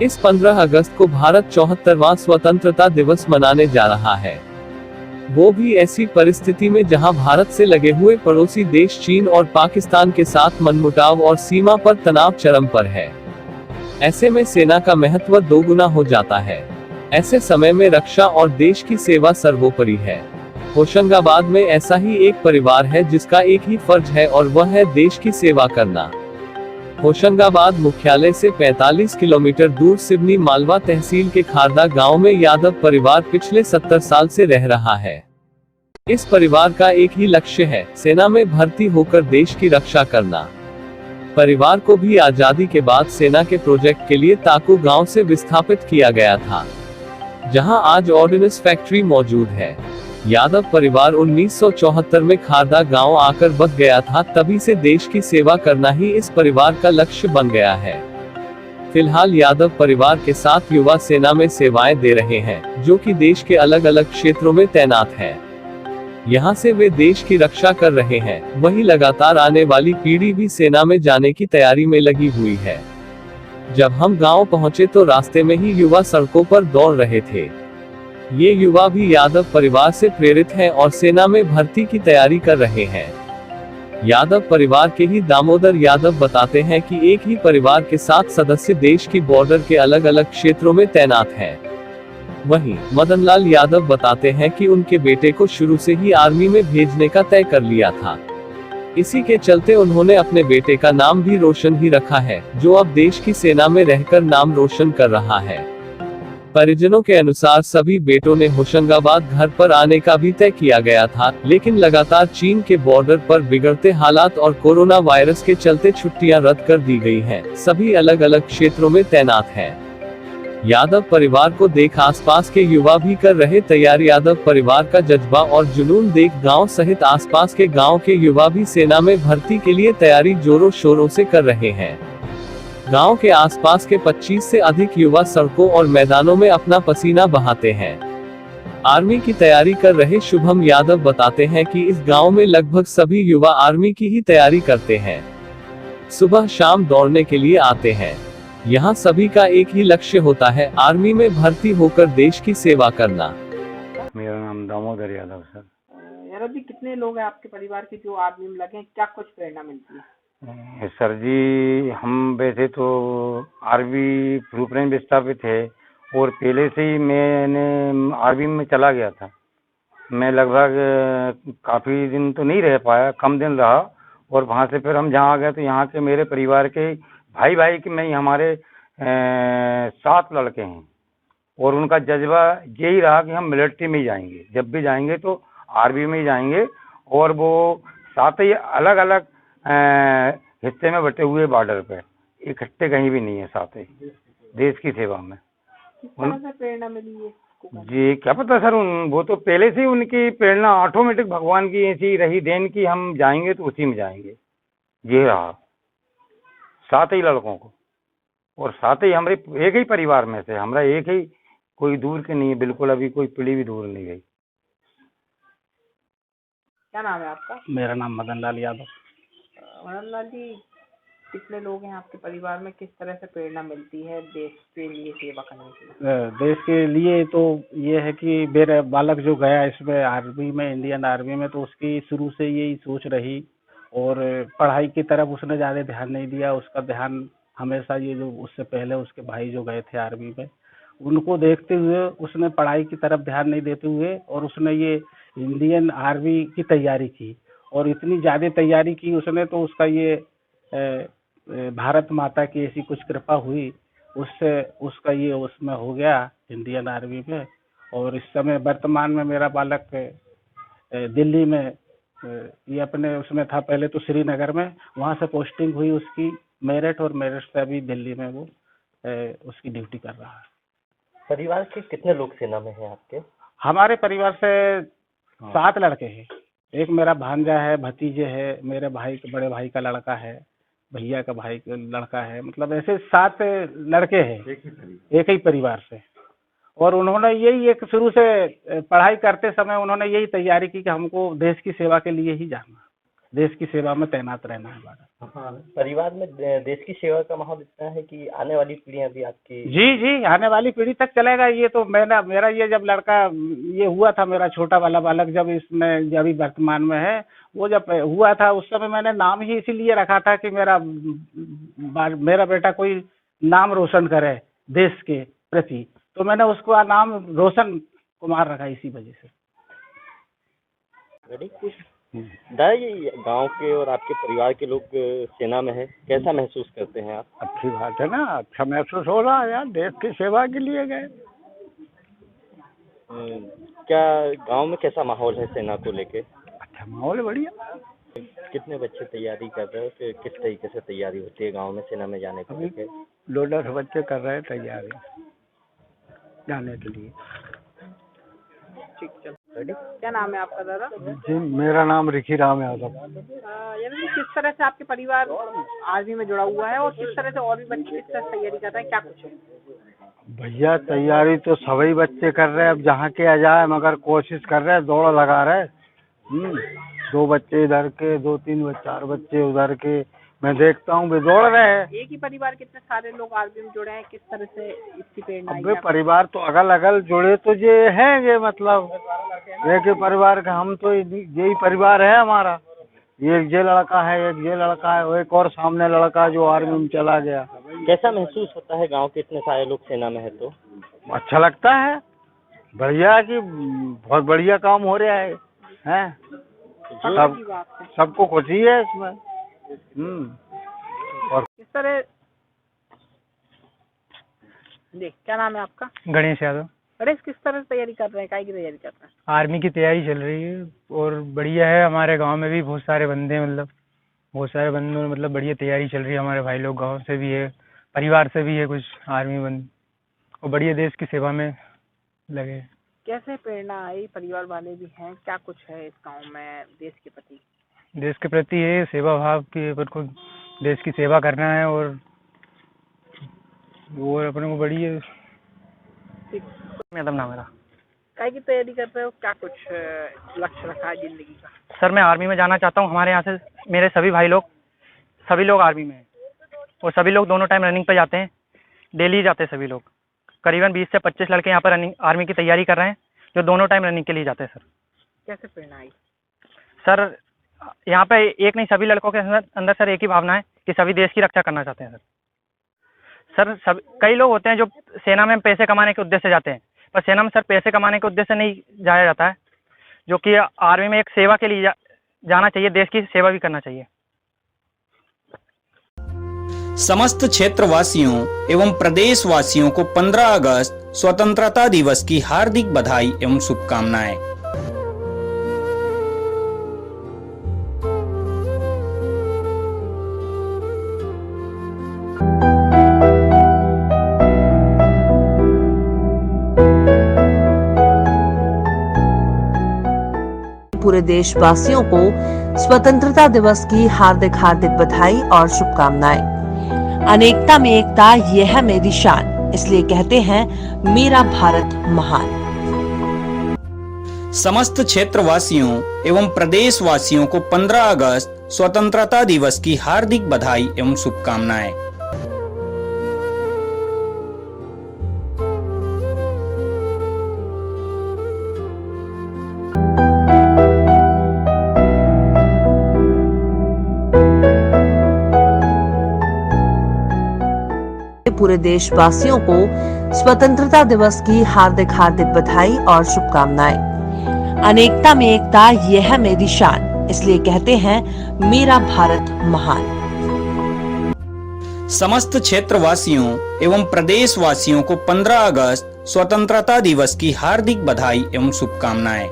इस 15 अगस्त को भारत 74वां स्वतंत्रता दिवस मनाने जा रहा है। वो भी ऐसी परिस्थिति में जहां भारत से लगे हुए पड़ोसी देश चीन और पाकिस्तान के साथ मनमुटाव और सीमा पर तनाव चरम पर है। ऐसे में सेना का महत्व दोगुना हो जाता है। ऐसे समय में रक्षा और देश की सेवा सर्वोपरि है। होशंगाबाद में ऐसा ही एक परिवार है जिसका एक ही फर्ज है और वह है देश की सेवा करना। होशंगाबाद मुख्यालय से 45 किलोमीटर दूर सिवनी मालवा तहसील के खारदा गांव में यादव परिवार पिछले 70 साल से रह रहा है। इस परिवार का एक ही लक्ष्य है, सेना में भर्ती होकर देश की रक्षा करना। परिवार को भी आजादी के बाद सेना के प्रोजेक्ट के लिए ताकू गांव से विस्थापित किया गया था, जहां आज ऑर्डिनेंस फैक्ट्री मौजूद है। यादव परिवार 1974 में खारदा गांव आकर बस गया था, तभी से देश की सेवा करना ही इस परिवार का लक्ष्य बन गया है। फिलहाल यादव परिवार के 7 युवा सेना में सेवाएं दे रहे हैं, जो कि देश के अलग अलग क्षेत्रों में तैनात हैं। यहां से वे देश की रक्षा कर रहे हैं, वहीं लगातार आने वाली पीढ़ी भी सेना में जाने की तैयारी में लगी हुई है। जब हम गांव पहुंचे तो रास्ते में ही युवा सड़कों पर दौड़ रहे थे। ये युवा भी यादव परिवार से प्रेरित हैं और सेना में भर्ती की तैयारी कर रहे हैं। यादव परिवार के ही दामोदर यादव बताते हैं कि एक ही परिवार के 7 सदस्य देश की बॉर्डर के अलग अलग क्षेत्रों में तैनात हैं। वहीं मदनलाल यादव बताते हैं कि उनके बेटे को शुरू से ही आर्मी में भेजने का तय कर लिया था। इसी के चलते उन्होंने अपने बेटे का नाम भी रोशन ही रखा है, जो अब देश की सेना में रहकर नाम रोशन कर रहा है। परिजनों के अनुसार सभी बेटों ने होशंगाबाद घर पर आने का भी तय किया गया था, लेकिन लगातार चीन के बॉर्डर पर बिगड़ते हालात और कोरोना वायरस के चलते छुट्टियां रद्द कर दी गई हैं। सभी अलग अलग क्षेत्रों में तैनात हैं। यादव परिवार को देख आसपास के युवा भी कर रहे तैयार। यादव परिवार का जज्बा और जुनून देख गांव सहित आसपास के गांव के युवा भी सेना में भर्ती के लिए तैयारी जोरों शोरों से कर रहे हैं। गांव के आसपास के 25 से अधिक युवा सड़कों और मैदानों में अपना पसीना बहाते हैं। आर्मी की तैयारी कर रहे शुभम यादव बताते हैं कि इस गांव में लगभग सभी युवा आर्मी की ही तैयारी करते हैं। सुबह शाम दौड़ने के लिए आते हैं। यहाँ सभी का एक ही लक्ष्य होता है, आर्मी में भर्ती होकर देश की सेवा करना। मेरा नाम दामोदर यादव सर। यादव जी, कितने लोग हैं आपके परिवार के जो आर्मी में लगे हैं? क्या कुछ प्रेरणा मिलती है? सर जी, हम वैसे तो आर्मी ग्रुप में विस्थापित है और पहले से ही मैंने आर्मी में चला गया था। मैं लगभग काफ़ी दिन तो नहीं रह पाया, कम दिन रहा और वहाँ से फिर हम जहाँ आ गए तो यहाँ के मेरे परिवार के भाई भाई के में हमारे 7 लड़के हैं और उनका जज्बा यही रहा कि हम मिलिट्री में ही जाएंगे, जब भी जाएंगे तो आर्मी में ही जाएंगे। और वो 7 ही अलग अलग हिस्से में बटे हुए बॉर्डर पे, इकट्ठे कहीं भी नहीं है, 7 ही देश की सेवा में। किस तरह से प्रेरणा मिली है? जी क्या पता सर, वो तो पहले से ही उनकी प्रेरणा ऑटोमेटिक भगवान की ऐसी रही देन कि हम जाएंगे तो उसी में जाएंगे। ये रहा 7 ही लड़कों को, और 7 ही हमारे एक ही परिवार में से, हमारा एक ही, कोई दूर के नहीं है बिल्कुल, अभी कोई पीढ़ी भी दूर नहीं गई। क्या नाम है आपका? मेरा नाम मदनलाल यादव। मदनलाल जी, कितने लोग हैं आपके परिवार में? किस तरह से प्रेरणा मिलती है देश के लिए सेवा करने के लिए? देश के लिए तो ये है कि मेरा बालक जो गया इसमें आर्मी में, इंडियन आर्मी में, तो उसकी शुरू से यही सोच रही और पढ़ाई की तरफ उसने ज़्यादा ध्यान नहीं दिया। उसका ध्यान हमेशा ये जो उससे पहले उसके भाई जो गए थे आर्मी में, उनको देखते हुए उसने पढ़ाई की तरफ ध्यान नहीं देते हुए और उसने ये इंडियन आर्मी की तैयारी की और इतनी ज़्यादा तैयारी की उसने, तो उसका ये भारत माता की ऐसी कुछ कृपा हुई, उससे उसका ये उसमें हो गया इंडियन आर्मी में। और इस समय वर्तमान में मेरा बालक दिल्ली में ये अपने उसमें था, पहले तो श्रीनगर में, वहाँ से पोस्टिंग हुई उसकी मेरठ, और मेरठ से अभी दिल्ली में वो उसकी ड्यूटी कर रहा है। परिवार के कितने लोग सेना में हैं आपके? हमारे परिवार से 7 लड़के हैं। एक मेरा भांजा है, भतीजे है, मेरे भाई के बड़े भाई का लड़का है, भैया का भाई का लड़का है, मतलब ऐसे 7 लड़के हैं एक ही परिवार से। और उन्होंने यही एक शुरू से पढ़ाई करते समय उन्होंने यही तैयारी की कि हमको देश की सेवा के लिए ही जाना, देश की सेवा में तैनात रहना है। हाँ, परिवार में देश की सेवा का माहौल इतना है कि आने वाली पीढ़ियां भी आपकी। जी जी, आने वाली पीढ़ी तक चलेगा। ये तो मेरा ये जब लड़का ये हुआ था, मेरा छोटा वाला बालक जब इसमें जब अभी वर्तमान में है, वो जब हुआ था उस समय मैंने नाम ही इसीलिए रखा था कि मेरा बेटा कोई नाम रोशन करे देश के प्रति, तो मैंने उसको नाम रोशन कुमार रखा इसी वजह से। दादा ये गांव के और आपके परिवार के लोग सेना में है, कैसा महसूस करते हैं आप? अच्छी बात है ना, अच्छा महसूस हो रहा है यार, देश की सेवा के लिए गए। क्या गांव में कैसा माहौल है सेना को लेके? अच्छा माहौल है, बढ़िया। कितने बच्चे तैयारी कर रहे हो कि किस तरीके से तैयारी होती है गांव में सेना में जाने को लेके? 2-10 बच्चे कर रहे हैं तैयारी जाने के लिए। ठीक, चल क्या नाम है आपका दादा? जी मेरा नाम रिखी राम यादव। यानी किस तरह से आपके परिवार आर्मी में जुड़ा हुआ है और किस तरह से और भी बच्चे किस तरह से तैयारी कर रहे हैं, क्या कुछ है? भैया तैयारी तो सभी बच्चे कर रहे हैं, अब जहाँ के आ जाए मगर कोशिश कर रहे हैं, दौड़ लगा रहे। 2 बच्चे इधर के, 2-3-4 बच्चे उधर के, मैं देखता हूँ वे दौड़ रहे हैं। एक ही परिवार कितने सारे लोग आर्मी में जुड़े हैं, किस तरह से इसकी प्रेरणा आई अब वे है? परिवार तो अगल अगल जुड़े तो ये हैं, ये मतलब एक ही परिवार का, हम तो यही परिवार है हमारा। एक ये लड़का है, एक ये लड़का है, एक और सामने लड़का जो आर्मी में चला गया। कैसा महसूस होता है गांव के इतने सारे लोग सेना में है तो? अच्छा लगता है, बढ़िया कि बहुत बढ़िया काम हो रहा है, हैं? सबको खुशी है इसमें। और किस तरह देख, क्या नाम है आपका? गणेश यादव। गणेश, किस तरह से तैयारी कर रहे हैं, काय की तैयारी कर रहे हैं? आर्मी की तैयारी चल रही है और बढ़िया है। हमारे गांव में भी बहुत सारे बंदे हैं, मतलब बहुत सारे बंदों में मतलब बढ़िया तैयारी चल रही है। हमारे भाई लोग गांव से भी है, परिवार से भी है कुछ आर्मी बंद, और बढ़िया देश की सेवा में लगे। कैसे प्रेरणा आई? परिवार वाले भी हैं, क्या कुछ है इस गांव में देश के प्रति? देश के प्रति है सेवा भाव की, अपन को देश की सेवा करना है और अपने को बढ़िया। मैडम नाम मेरा। काय की तैयारी कर रहे हो, क्या कुछ लक्ष्य रखा है जिंदगी का? सर मैं आर्मी में जाना चाहता हूँ। हमारे यहाँ से मेरे सभी भाई लोग, सभी लोग आर्मी में हैं और सभी लोग दोनों टाइम रनिंग पे जाते हैं, डेली जाते हैं सभी लोग। करीबन 20 से 25 लड़के यहाँ पर रनिंग आर्मी की तैयारी कर रहे हैं, जो दोनों टाइम रनिंग के लिए जाते हैं। सर कैसे प्रेरणा आई? सर यहाँ पे एक नहीं, सभी लड़कों के अंदर सर एक ही भावना है कि सभी देश की रक्षा करना चाहते हैं। सर सब कई लोग होते हैं जो सेना में पैसे कमाने के उद्देश्य से जाते हैं, पर सेना में सर पैसे कमाने के उद्देश्य से नहीं जाया जाता है, जो कि आर्मी में एक सेवा के लिए जाना चाहिए, देश की सेवा भी करना चाहिए। समस्त क्षेत्रवासियों एवं प्रदेशवासियों को 15 अगस्त स्वतंत्रता दिवस की हार्दिक बधाई एवं शुभकामनाएं। पूरे देशवासियों को स्वतंत्रता दिवस की हार्दिक हार्दिक बधाई और शुभकामनाएं। अनेकता में एकता, यह है मेरी शान, इसलिए कहते हैं मेरा भारत महान। समस्त क्षेत्रवासियों एवं प्रदेशवासियों को 15 अगस्त स्वतंत्रता दिवस की हार्दिक बधाई एवं शुभकामनाएं। पूरे देशवासियों को स्वतंत्रता दिवस की हार्दिक हार्दिक बधाई और शुभकामनाएं। अनेकता में एकता, यह है मेरी शान, इसलिए कहते हैं मेरा भारत महान। समस्त क्षेत्रवासियों एवं प्रदेशवासियों को 15 अगस्त स्वतंत्रता दिवस की हार्दिक बधाई एवं शुभकामनाएं।